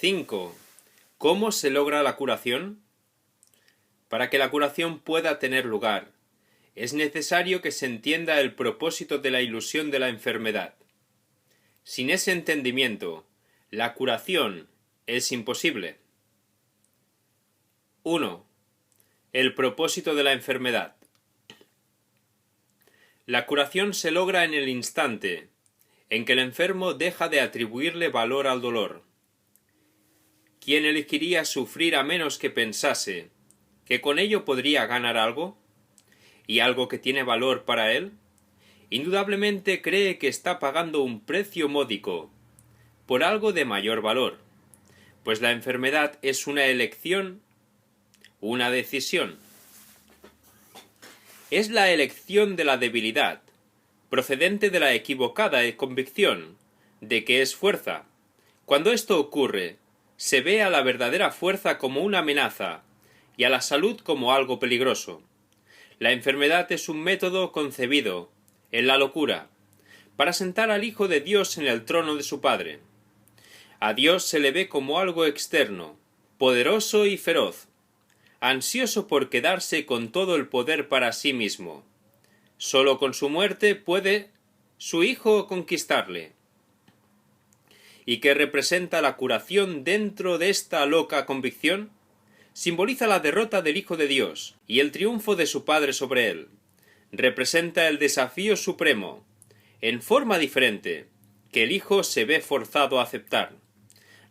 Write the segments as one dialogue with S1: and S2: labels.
S1: 5. ¿Cómo se logra la curación? Para que la curación pueda tener lugar, es necesario que se entienda el propósito de la ilusión de la enfermedad. Sin ese entendimiento, la curación es imposible. 1. El propósito de la enfermedad. La curación se logra en el instante en que el enfermo deja de atribuirle valor al dolor. ¿Quién elegiría sufrir a menos que pensase que con ello podría ganar algo? ¿Y algo que tiene valor para él? Indudablemente cree que está pagando un precio módico por algo de mayor valor, pues la enfermedad es una elección, una decisión. Es la elección de la debilidad, procedente de la equivocada convicción de que es fuerza. Cuando esto ocurre, se ve a la verdadera fuerza como una amenaza y a la salud como algo peligroso. La enfermedad es un método concebido, en la locura, para sentar al Hijo de Dios en el trono de su Padre. A Dios se le ve como algo externo, poderoso y feroz, ansioso por quedarse con todo el poder para sí mismo. Solo con su muerte puede su Hijo conquistarle. ¿Y qué representa la curación dentro de esta loca convicción? Simboliza la derrota del Hijo de Dios y el triunfo de su Padre sobre él. Representa el desafío supremo, en forma diferente, que el Hijo se ve forzado a aceptar.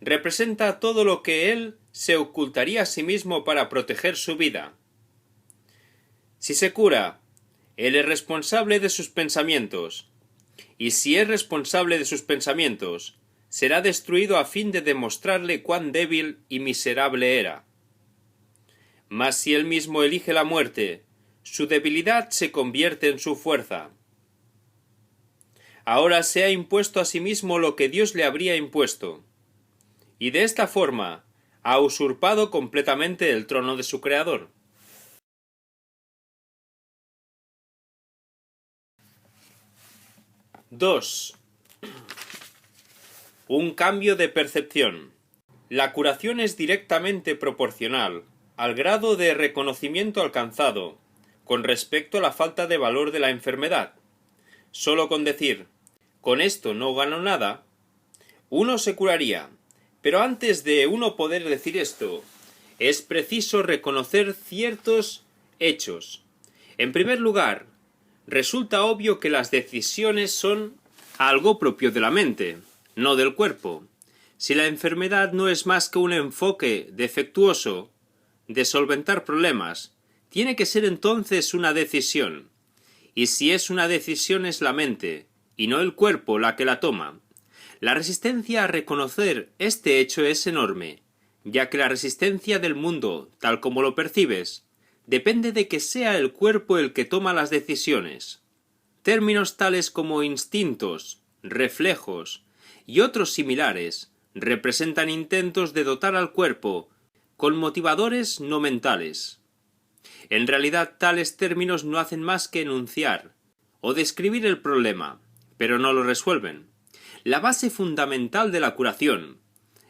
S1: Representa todo lo que él se ocultaría a sí mismo para proteger su vida. Si se cura, él es responsable de sus pensamientos, y si es responsable de sus pensamientos, será destruido a fin de demostrarle cuán débil y miserable era. Mas si él mismo elige la muerte, su debilidad se convierte en su fuerza. Ahora se ha impuesto a sí mismo lo que Dios le habría impuesto, y de esta forma ha usurpado completamente el trono de su Creador. (2) Un cambio de percepción. La curación es directamente proporcional al grado de reconocimiento alcanzado con respecto a la falta de valor de la enfermedad. Solo con decir, con esto no gano nada, uno se curaría. Pero antes de uno poder decir esto, es preciso reconocer ciertos hechos. En primer lugar, resulta obvio que las decisiones son algo propio de la mente, no del cuerpo. Si la enfermedad no es más que un enfoque defectuoso de solventar problemas, tiene que ser entonces una decisión. Y si es una decisión es la mente, y no el cuerpo la que la toma. La resistencia a reconocer este hecho es enorme, ya que la resistencia del mundo, tal como lo percibes, depende de que sea el cuerpo el que toma las decisiones. Términos tales como instintos, reflejos y otros similares representan intentos de dotar al cuerpo con motivadores no mentales. En realidad tales términos no hacen más que enunciar o describir el problema, pero no lo resuelven. La base fundamental de la curación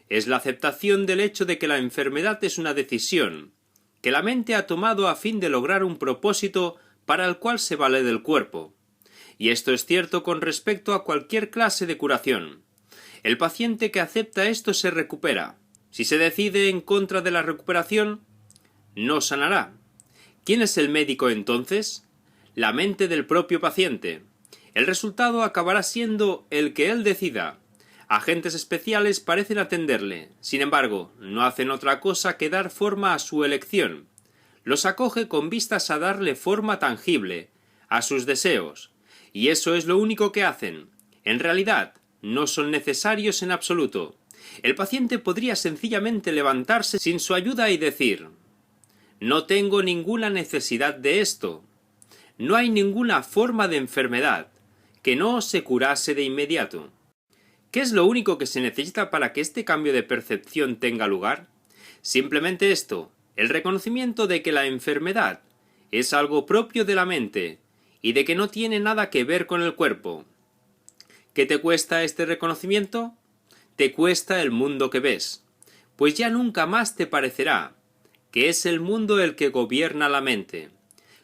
S1: es la aceptación del hecho de que la enfermedad es una decisión que la mente ha tomado a fin de lograr un propósito para el cual se vale del cuerpo. Y esto es cierto con respecto a cualquier clase de curación. El paciente que acepta esto se recupera. Si se decide en contra de la recuperación, no sanará. ¿Quién es el médico entonces? La mente del propio paciente. El resultado acabará siendo el que él decida. Agentes especiales parecen atenderle, sin embargo, no hacen otra cosa que dar forma a su elección. Los acoge con vistas a darle forma tangible a sus deseos, y eso es lo único que hacen. En realidad, no son necesarios en absoluto. El paciente podría sencillamente levantarse sin su ayuda y decir: no tengo ninguna necesidad de esto. No hay ninguna forma de enfermedad que no se curase de inmediato. ¿Qué es lo único que se necesita para que este cambio de percepción tenga lugar? Simplemente esto, el reconocimiento de que la enfermedad es algo propio de la mente y de que no tiene nada que ver con el cuerpo. ¿Qué te cuesta este reconocimiento? Te cuesta el mundo que ves. pues ya nunca más te parecerá que es el mundo el que gobierna la mente.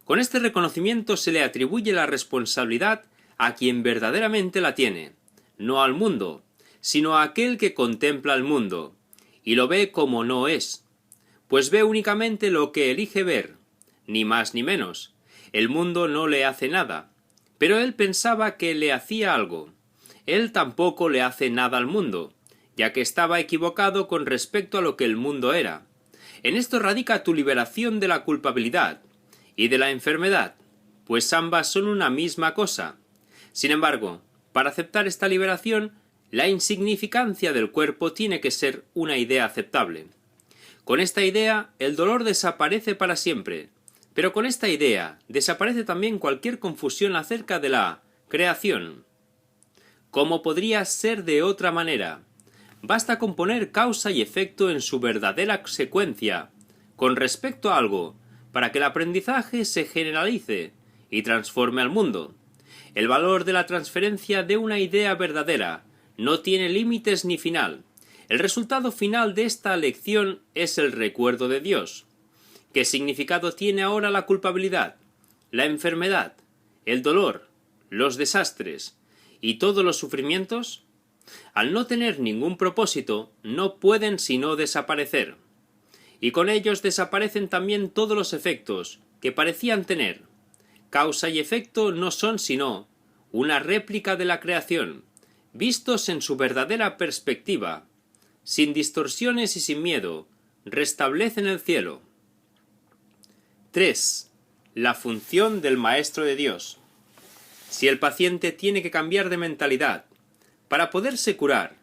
S1: Con este reconocimiento se le atribuye la responsabilidad a quien verdaderamente la tiene, no al mundo, sino a aquel que contempla el mundo, y lo ve como no es, pues ve únicamente lo que elige ver, ni más ni menos. El mundo no le hace nada, pero él pensaba que le hacía algo. Él tampoco le hace nada al mundo, ya que estaba equivocado con respecto a lo que el mundo era. En esto radica tu liberación de la culpabilidad y de la enfermedad, pues ambas son una misma cosa. Sin embargo, para aceptar esta liberación, la insignificancia del cuerpo tiene que ser una idea aceptable. Con esta idea, el dolor desaparece para siempre, pero con esta idea desaparece también cualquier confusión acerca de la creación. ¿Cómo podría ser de otra manera? Basta con poner causa y efecto en su verdadera secuencia, con respecto a algo, para que el aprendizaje se generalice y transforme al mundo. El valor de la transferencia de una idea verdadera no tiene límites ni final. El resultado final de esta lección es el recuerdo de Dios. ¿Qué significado tiene ahora la culpabilidad, la enfermedad, el dolor, los desastres y todos los sufrimientos? Al no tener ningún propósito, no pueden sino desaparecer. Y con ellos desaparecen también todos los efectos que parecían tener. Causa y efecto no son sino una réplica de la creación, vistos en su verdadera perspectiva, sin distorsiones y sin miedo, restablecen el cielo. 3. La función del Maestro de Dios. Si el paciente tiene que cambiar de mentalidad para poderse curar,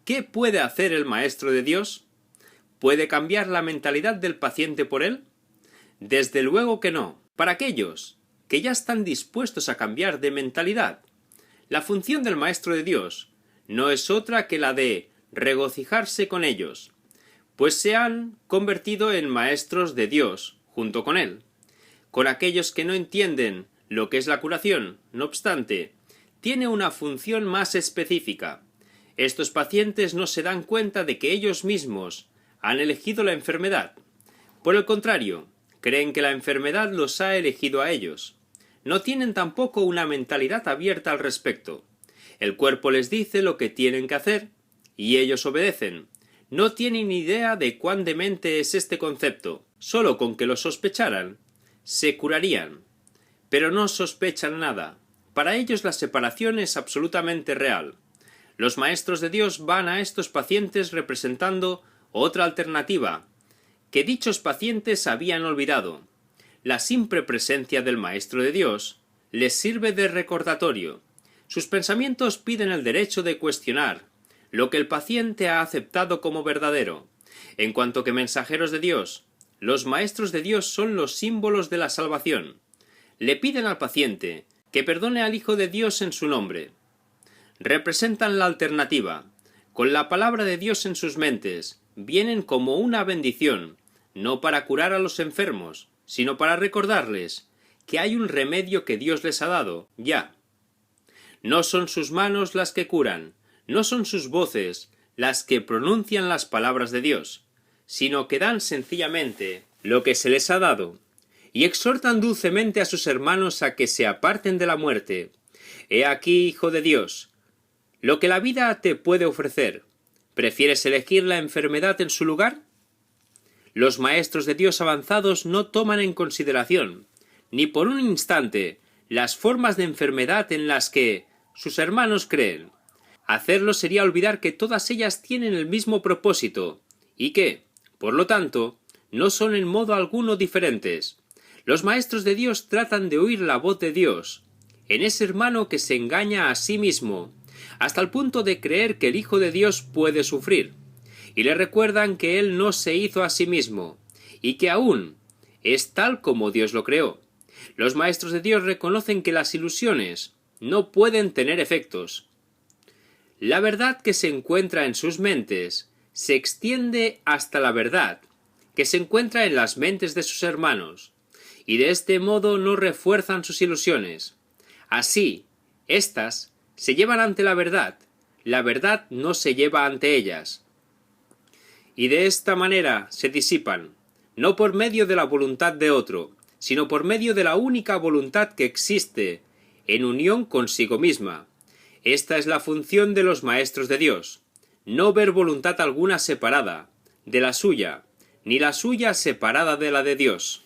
S1: ¿qué puede hacer el Maestro de Dios? ¿Puede cambiar la mentalidad del paciente por él? Desde luego que no. Para aquellos que ya están dispuestos a cambiar de mentalidad, la función del Maestro de Dios no es otra que la de regocijarse con ellos, pues se han convertido en maestros de Dios junto con él. Con aquellos que no entienden lo que es la curación, no obstante, tiene una función más específica. Estos pacientes no se dan cuenta de que ellos mismos han elegido la enfermedad. Por el contrario, creen que la enfermedad los ha elegido a ellos. No tienen tampoco una mentalidad abierta al respecto. El cuerpo les dice lo que tienen que hacer, y ellos obedecen. No tienen idea de cuán demente es este concepto. Solo con que lo sospecharan, se curarían. Pero no sospechan nada. Para ellos la separación es absolutamente real. Los maestros de Dios van a estos pacientes representando otra alternativa, que dichos pacientes habían olvidado. La simple presencia del Maestro de Dios les sirve de recordatorio. Sus pensamientos piden el derecho de cuestionar lo que el paciente ha aceptado como verdadero. En cuanto que mensajeros de Dios, los maestros de Dios son los símbolos de la salvación. Le piden al paciente que perdone al Hijo de Dios en su nombre. Representan la alternativa. Con la palabra de Dios en sus mentes, vienen como una bendición, no para curar a los enfermos, sino para recordarles que hay un remedio que Dios les ha dado, ya. No son sus manos las que curan, no son sus voces las que pronuncian las palabras de Dios, sino que dan sencillamente lo que se les ha dado, y exhortan dulcemente a sus hermanos a que se aparten de la muerte. He aquí, Hijo de Dios, lo que la vida te puede ofrecer. ¿Prefieres elegir la enfermedad en su lugar? Los maestros de Dios avanzados no toman en consideración, ni por un instante, las formas de enfermedad en las que sus hermanos creen. Hacerlo sería olvidar que todas ellas tienen el mismo propósito, y que, por lo tanto, no son en modo alguno diferentes. Los maestros de Dios tratan de oír la voz de Dios, en ese hermano que se engaña a sí mismo, hasta el punto de creer que el Hijo de Dios puede sufrir, y le recuerdan que él no se hizo a sí mismo, y que aún es tal como Dios lo creó. Los maestros de Dios reconocen que las ilusiones no pueden tener efectos. La verdad que se encuentra en sus mentes se extiende hasta la verdad que se encuentra en las mentes de sus hermanos, y de este modo no refuerzan sus ilusiones. Así, éstas se llevan ante la verdad no se lleva ante ellas. y de esta manera se disipan, no por medio de la voluntad de otro, sino por medio de la única voluntad que existe, en unión consigo misma. Esta es la función de los maestros de Dios, no ver voluntad alguna separada de la suya, ni la suya separada de la de Dios.